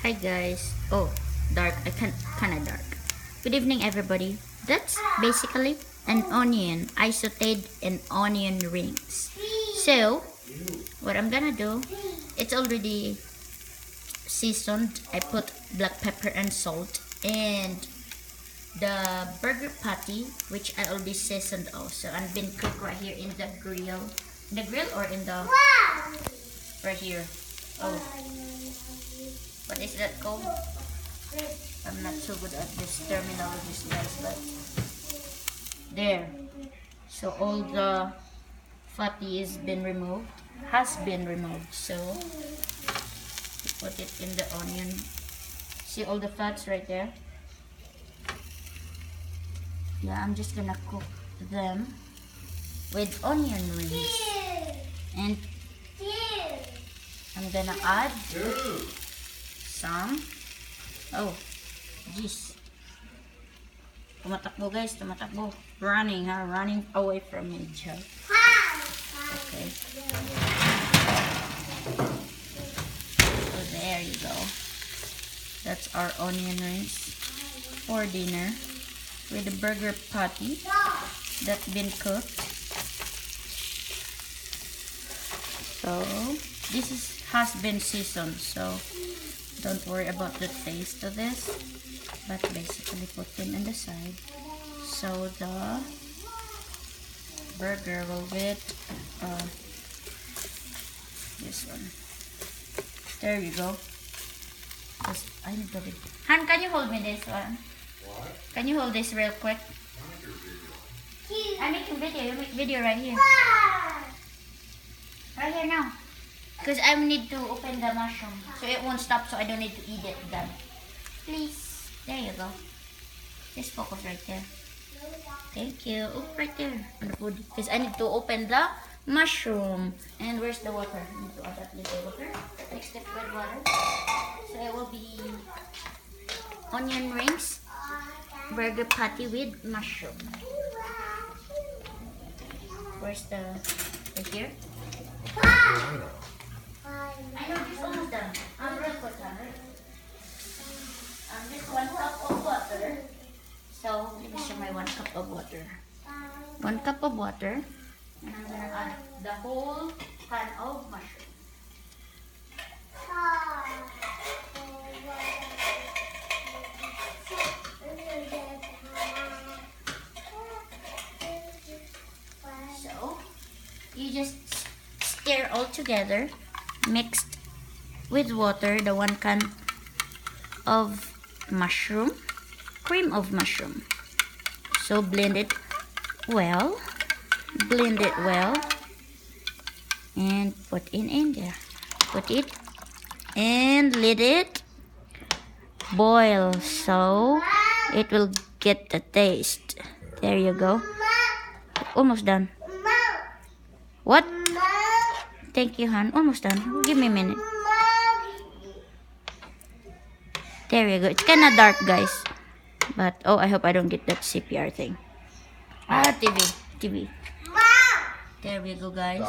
Hi guys. Oh, dark. I can't kinda dark. Good evening everybody. That's basically an onion. I sauteed in onion rings. So what I'm gonna do, it's already seasoned. I put black pepper and salt and the burger patty, which I already seasoned also and been cooked right here in the grill. In the grill or in the right here. Oh, what is that called? I'm not so good at this terminologies guys, but there. So all the fatty has been removed. So put it in the onion. See all the fats right there? Yeah, I'm just gonna cook them with onion rings. And I'm gonna add some. Oh, jeez. Tumatakbo guys, tumatakbo. Running away from me, child. Okay. So there you go. That's our onion rings for dinner with the burger patty that's been cooked. So this has been seasoned, so don't worry about the taste of this, but basically put them in the side so the burger will get this one. There you go. I need to Han, can you hold me this one? What? Can you hold this real quick? I'm making video. You make video right here. Right here now. Because I need to open the mushroom. So it won't stop, so I don't need to eat it then. Please. There you go. Just focus right there. Thank you. Oh, right there. On the food. Because I need to open the mushroom. And where's the water? I need to add that little water. Mix it with water. So it will be onion rings, burger patty with mushroom. Where's the... right here? I know this almost done. I'm real quick, right? Just 1 cup of water. So let me show my 1 cup of water. 1 cup of water, and I'm gonna add the whole can of mushroom. So you just stir all together, mixed with water, the 1 can of mushroom, cream of mushroom. So blend it well, and put it in there. Put it and let it boil so it will get the taste. There you go. Almost done. What? Thank you, Han. Almost done. Give me a minute. There you go. It's kind of dark, guys. But, oh, I hope I don't get that CPR thing. TV. There we go, guys.